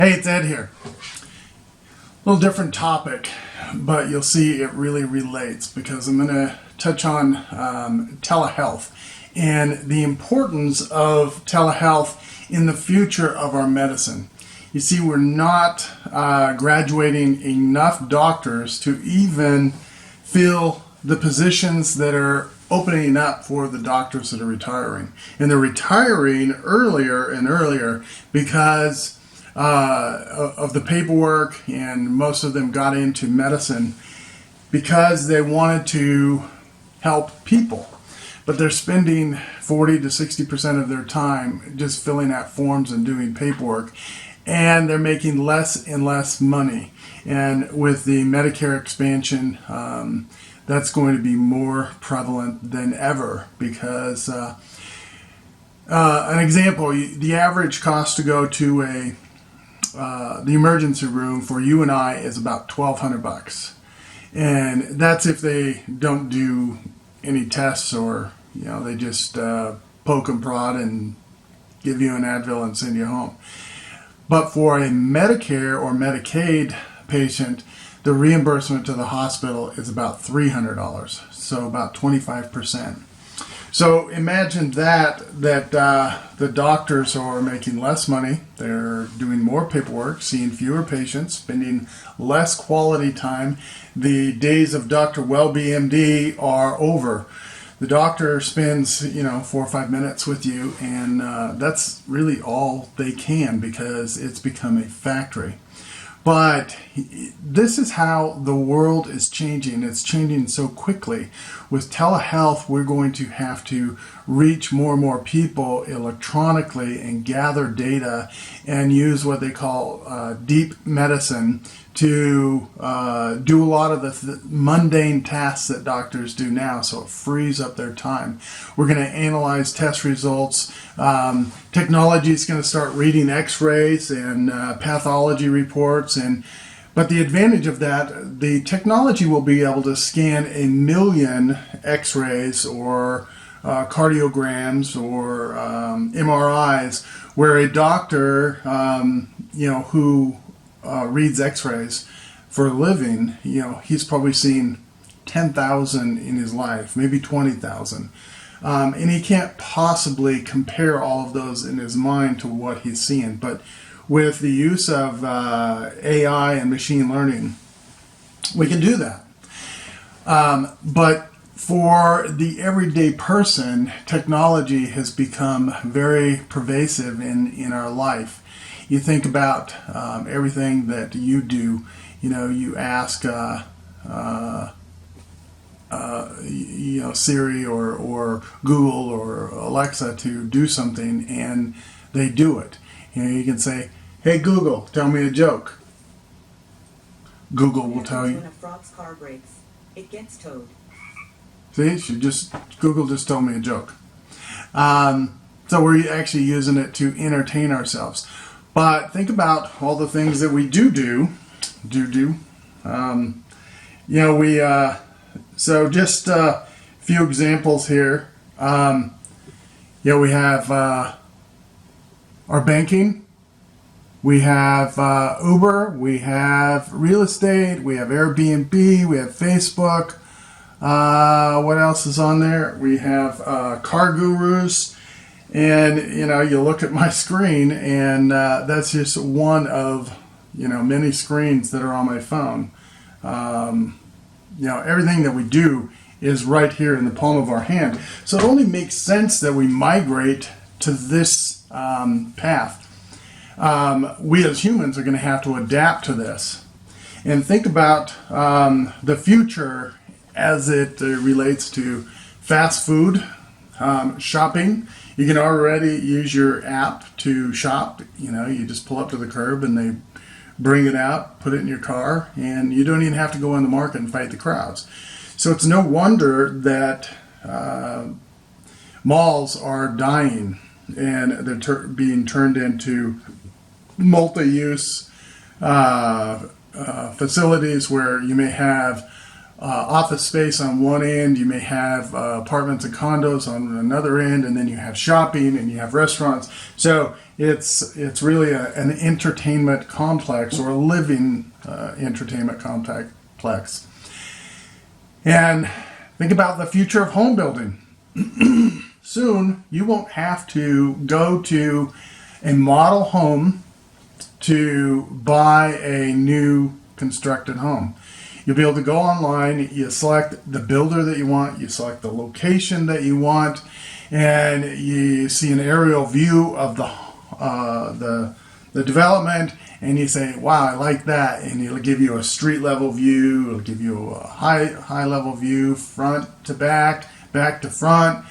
Hey, it's Ed here. A little different topic, but you'll see it really relates because I'm going to touch on telehealth and the importance of telehealth in the future of our medicine. You see, we're not graduating enough doctors to even fill the positions that are opening up for the doctors that are retiring. And they're retiring earlier and earlier because of the paperwork, and most of them got into medicine because they wanted to help people. But they're spending 40 to 60% of their time just filling out forms and doing paperwork, and they're making less and less money. And with the Medicare expansion, that's going to be more prevalent than ever because an example, the average cost to go to the emergency room for you and I is about $1,200, and that's if they don't do any tests, or they just poke and prod and give you an Advil and send you home. But for a Medicare or Medicaid patient, the reimbursement to the hospital is about $300, so about 25%. So imagine that the doctors are making less money, they're doing more paperwork, seeing fewer patients, spending less quality time. The days of Dr. Welby, MD, are over. The doctor spends 4 or 5 minutes with you, and that's really all they can because it's become a factory. But this is how the world is changing. It's changing so quickly. With telehealth, we're going to have to reach more and more people electronically and gather data and use what they call deep medicine to do a lot of the mundane tasks that doctors do now, so it frees up their time. We're going to analyze test results. Technology is going to start reading x-rays and pathology reports, but the advantage of that, the technology will be able to scan 1 million x-rays or cardiograms or MRIs, where a doctor who reads x-rays for a living, he's probably seen 10,000 in his life, maybe 20,000. And he can't possibly compare all of those in his mind to what he's seeing. But with the use of AI and machine learning, we can do that. But for the everyday person, technology has become very pervasive in our life. You think about everything that you do. You ask Siri or Google or Alexa to do something, and they do it. You can say, "Hey Google, tell me a joke." Google will tell you. When a frog's car breaks, it gets towed. See, Google just told me a joke. So we're actually using it to entertain ourselves. But think about all the things that we do. So just a few examples here. We have our banking, we have Uber, we have real estate, we have Airbnb, we have Facebook. What else is on there? We have car gurus. And, you look at my screen, and that's just one of, many screens that are on my phone. Everything that we do is right here in the palm of our hand. So it only makes sense that we migrate to this path. We as humans are going to have to adapt to this. And think about the future as it relates to fast food, shopping. You can already use your app to shop. You just pull up to the curb and they bring it out, put it in your car, and you don't even have to go in the market and fight the crowds. So it's no wonder that malls are dying, and they're being turned into multi-use facilities where you may have office space on one end, you may have apartments and condos on another end, and then you have shopping and you have restaurants. So it's really an entertainment complex, or a living entertainment complex. And think about the future of home building. Soon you won't have to go to a model home to buy a new constructed home. You'll be able to go online, you select the builder that you want, you select the location that you want, and you see an aerial view of the development, and you say, wow, I like that, and it'll give you a street level view, it'll give you a high level view, front to back, back to front.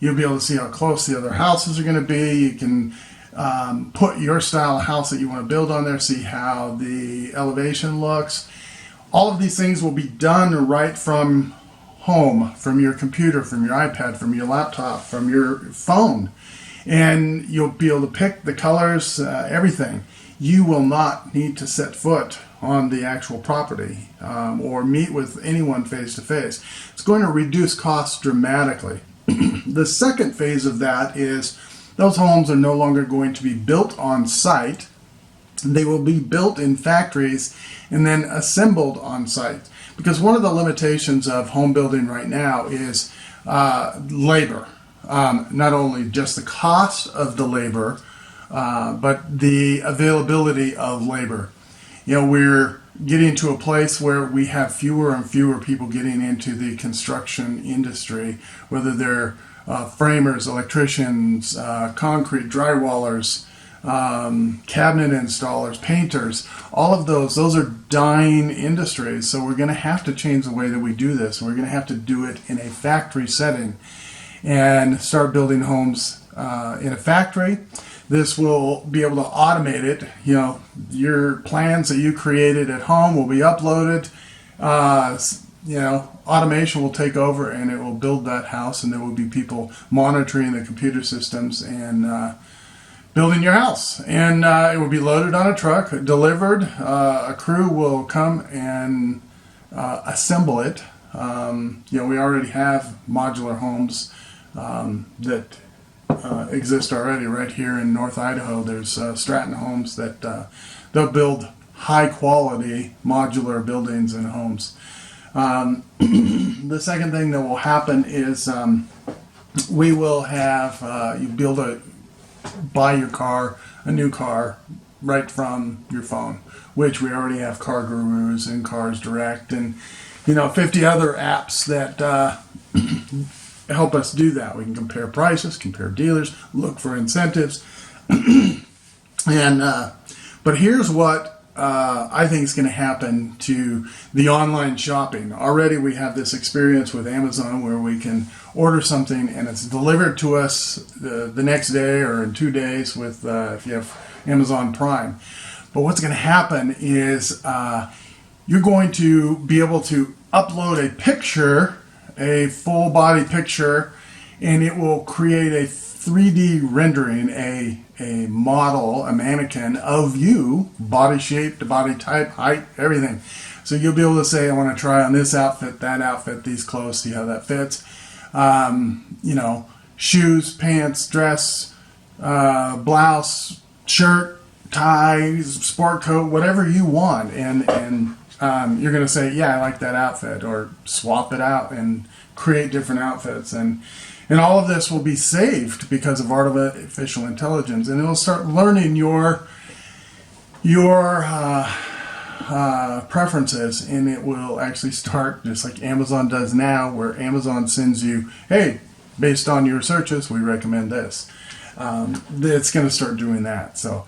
You'll be able to see how close the other houses are going to be. You can put your style of house that you want to build on there, see how the elevation looks. All of these things will be done right from home, from your computer, from your iPad, from your laptop, from your phone. And you'll be able to pick the colors, everything. You will not need to set foot on the actual property or meet with anyone face to face. It's going to reduce costs dramatically. The second phase of that is those homes are no longer going to be built on site. They will be built in factories and then assembled on site. Because one of the limitations of home building right now is labor. Not only just the cost of the labor, but the availability of labor. You know, we're getting to a place where we have fewer and fewer people getting into the construction industry, whether they're framers, electricians, concrete, drywallers, cabinet installers, painters. All of those are dying industries. So we're going to have to change the way that we do this. We're going to have to do it in a factory setting and start building homes in a factory. This will be able to automate it. You know, your plans that you created at home will be uploaded. You know, automation will take over and it will build that house, and there will be people monitoring the computer systems and building your house. And it will be loaded on a truck, delivered. A crew will come and assemble it. You know, we already have modular homes that exist already right here in North Idaho. There's Stratton Homes that they'll build high quality modular buildings and homes. The second thing that will happen is we will have you buy your car, a new car, right from your phone, which we already have Car Gurus and Cars Direct and 50 other apps that help us do that. We can compare prices, compare dealers, look for incentives, and but here's what I think is going to happen to the online shopping. Already we have this experience with Amazon where we can order something and it's delivered to us the next day or in 2 days with if you have Amazon Prime. But what's going to happen is you're going to be able to upload a picture, a full body picture, and it will create a 3D rendering, a model, a mannequin of you, body shape to body type, height, everything. So you'll be able to say, I want to try on this outfit, that outfit, these clothes, see how that fits. Shoes, pants, dress, blouse, shirt, tie, sport coat, whatever you want. And you're going to say, yeah, I like that outfit, or swap it out and create different outfits. And all of this will be saved because of artificial intelligence, and it'll start learning your preferences, and it will actually start just like Amazon does now, where Amazon sends you, hey, based on your searches, we recommend this. It's going to start doing that. So,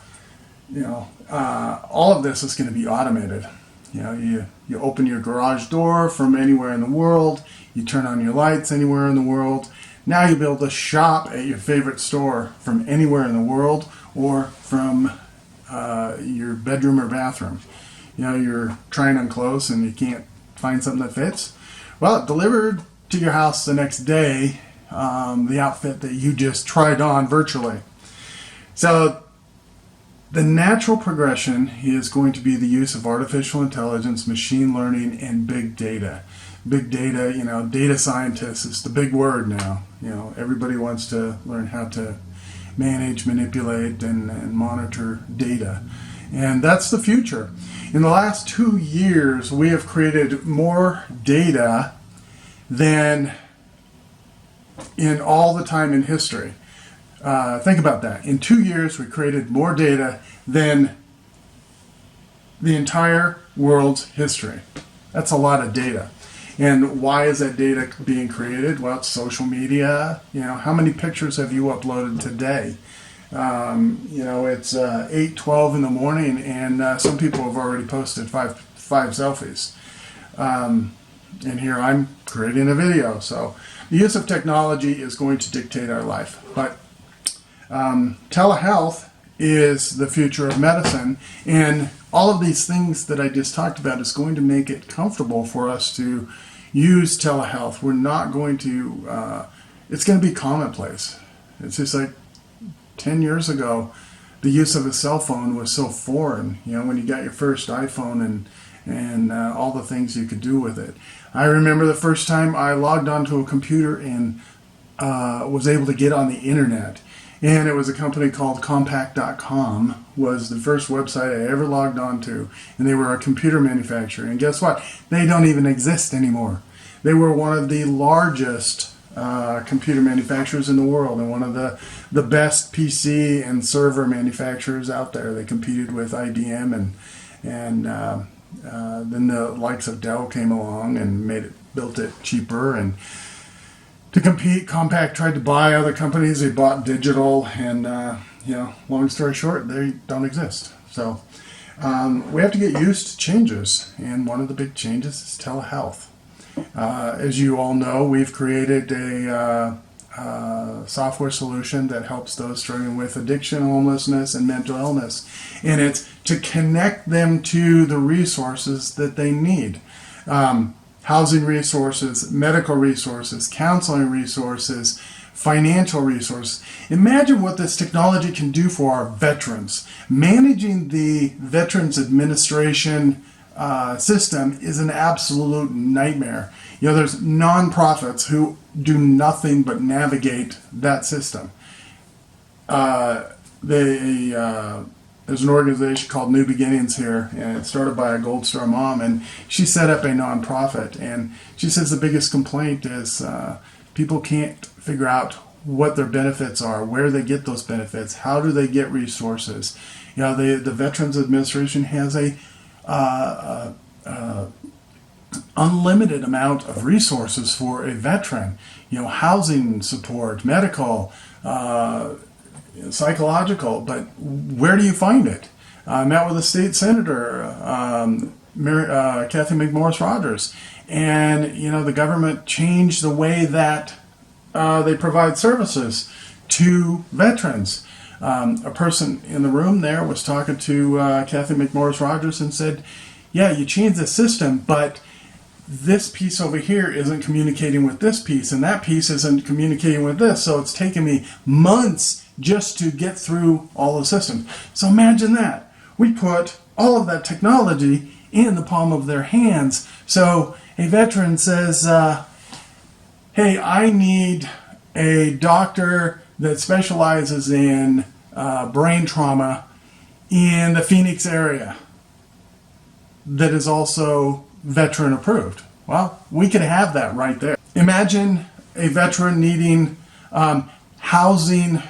all of this is going to be automated. You open your garage door from anywhere in the world. You turn on your lights anywhere in the world. Now you'll be able to shop at your favorite store from anywhere in the world, or from your bedroom or bathroom. You're trying on clothes and you can't find something that fits. Well, it delivered to your house the next day, the outfit that you just tried on virtually. So the natural progression is going to be the use of artificial intelligence, machine learning, and big data. big data, data scientists is the big word now. Everybody wants to learn how to manage, manipulate, and monitor data. And that's the future. In the last 2 years, we have created more data than in all the time in history. Think about that. In 2 years, we created more data than the entire world's history. That's a lot of data. And why is that data being created? Well, it's social media. How many pictures have you uploaded today? It's 8:12 in the morning, and some people have already posted five selfies. And here I'm creating a video. So the use of technology is going to dictate our life. But telehealth is the future of medicine, and all of these things that I just talked about is going to make it comfortable for us to use telehealth. We're not going to, it's going to be commonplace. It's just like 10 years ago, the use of a cell phone was so foreign, when you got your first iPhone and all the things you could do with it. I remember the first time I logged onto a computer and was able to get on the internet. And it was a company called Compact.com, was the first website I ever logged onto. And they were a computer manufacturer. And guess what? They don't even exist anymore. They were one of the largest computer manufacturers in the world and one of the best PC and server manufacturers out there. They competed with IBM and then the likes of Dell came along and built it cheaper. And to compete, Compaq tried to buy other companies. They bought Digital, and long story short, they don't exist. So we have to get used to changes, and one of the big changes is telehealth. As you all know, we've created a software solution that helps those struggling with addiction, homelessness, and mental illness, and it's to connect them to the resources that they need. Housing resources, medical resources, counseling resources, financial resources. Imagine what this technology can do for our veterans. Managing the Veterans Administration system is an absolute nightmare. There's nonprofits who do nothing but navigate that system. There's an organization called New Beginnings here, and it's started by a Gold Star mom, and she set up a nonprofit, and she says the biggest complaint is people can't figure out what their benefits are, where they get those benefits, how do they get resources. The Veterans Administration has a unlimited amount of resources for a veteran, housing support, medical, psychological, but where do you find it? I met with a state senator, Kathy McMorris Rogers, and the government changed the way that they provide services to veterans. A person in the room there was talking to Kathy McMorris Rogers and said, yeah, you changed the system, but this piece over here isn't communicating with this piece, and that piece isn't communicating with this, so it's taken me months just to get through all the systems. So imagine that. We put all of that technology in the palm of their hands. So a veteran says, hey, I need a doctor that specializes in brain trauma in the Phoenix area that is also veteran approved. Well, we could have that right there. Imagine a veteran needing housing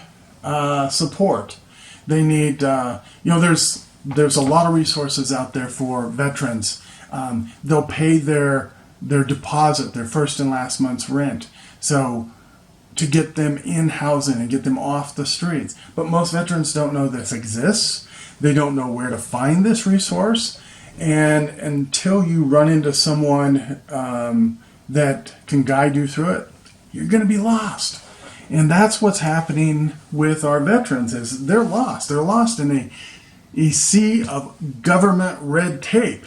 support. They need, there's a lot of resources out there for veterans. They'll pay their deposit, their first and last month's rent. So to get them in housing and get them off the streets. But most veterans don't know this exists. They don't know where to find this resource. And until you run into someone that can guide you through it, you're going to be lost. And that's what's happening with our veterans is they're lost. They're lost in a sea of government red tape.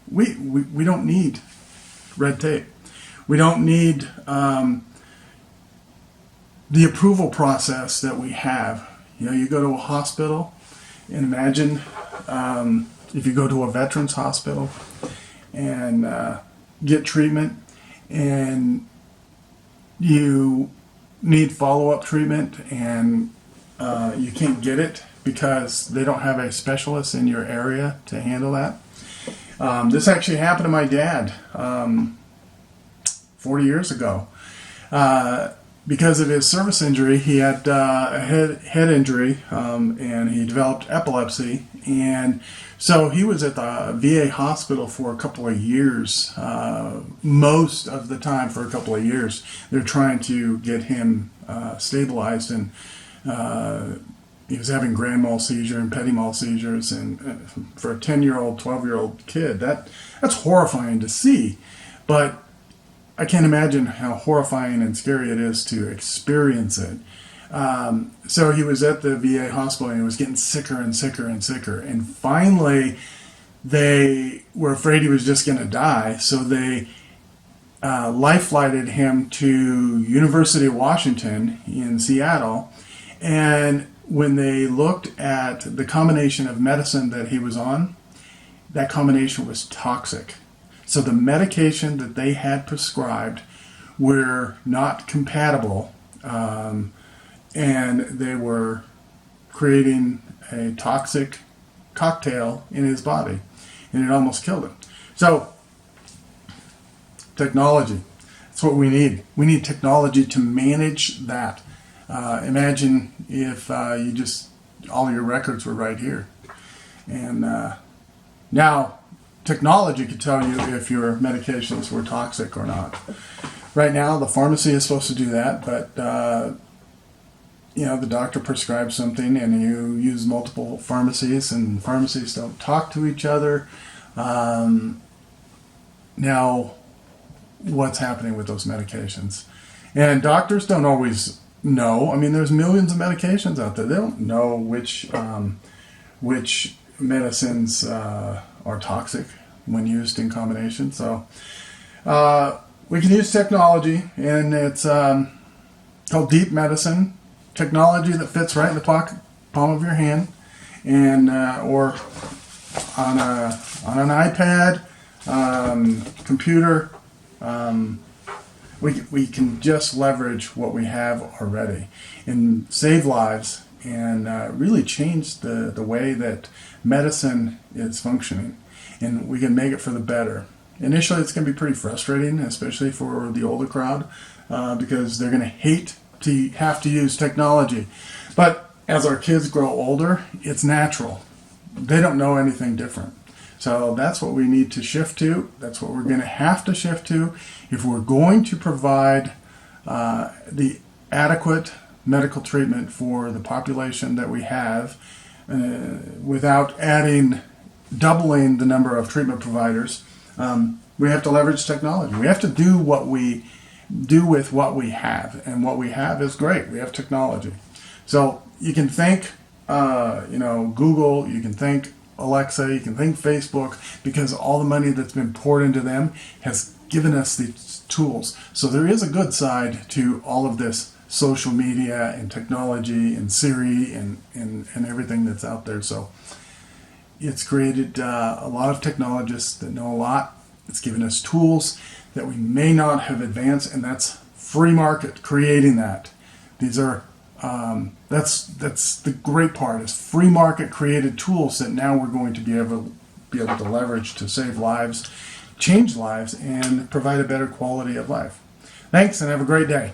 We don't need red tape. We don't need the approval process that we have. You go to a hospital and imagine if you go to a veterans hospital and get treatment and you need follow-up treatment and you can't get it because they don't have a specialist in your area to handle that. This actually happened to my dad 40 years ago. Because of his service injury, he had a head injury, and he developed epilepsy. And so he was at the VA hospital for a couple of years, most of the time for a couple of years. They're trying to get him stabilized, and he was having grand mal seizure and petit mal seizures. And for a 10-year-old, 12-year-old kid, that's horrifying to see. But I can't imagine how horrifying and scary it is to experience it. So he was at the VA hospital and he was getting sicker and sicker and sicker. And finally, they were afraid he was just going to die. So they life-flighted him to University of Washington in Seattle. And when they looked at the combination of medicine that he was on, that combination was toxic. So the medication that they had prescribed were not compatible, and they were creating a toxic cocktail in his body, and it almost killed him. So technology, that's what we need. We need technology to manage that. Imagine if you just, all your records were right here. And now, technology could tell you if your medications were toxic or not. Right now, the pharmacy is supposed to do that, but the doctor prescribes something and you use multiple pharmacies, and pharmacies don't talk to each other. Now, what's happening with those medications? And doctors don't always know. I mean, there's millions of medications out there. They don't know which medicines are toxic when used in combination. So we can use technology, and it's called deep medicine, technology that fits right in the palm of your hand, and or on an iPad, computer. We can just leverage what we have already and save lives and really change the way that medicine is functioning. And we can make it for the better. Initially, it's going to be pretty frustrating, especially for the older crowd, because they're going to hate to have to use technology. But as our kids grow older, it's natural. They don't know anything different. So that's what we need to shift to. That's what we're going to have to shift to if we're going to provide the adequate medical treatment for the population that we have without doubling the number of treatment providers. We have to leverage technology. We have to do what we do with what we have, and what we have is great. We have technology. So you can thank Google, you can thank Alexa, you can thank Facebook, because all the money that's been poured into them has given us these tools. So there is a good side to all of this social media and technology and Siri and everything that's out there. So it's created a lot of technologists that know a lot. It's given us tools that we may not have advanced, and that's free market creating that. These are that's the great part, is free market created tools that now we're going to be able to leverage to save lives, change lives, and provide a better quality of life. Thanks, and have a great day.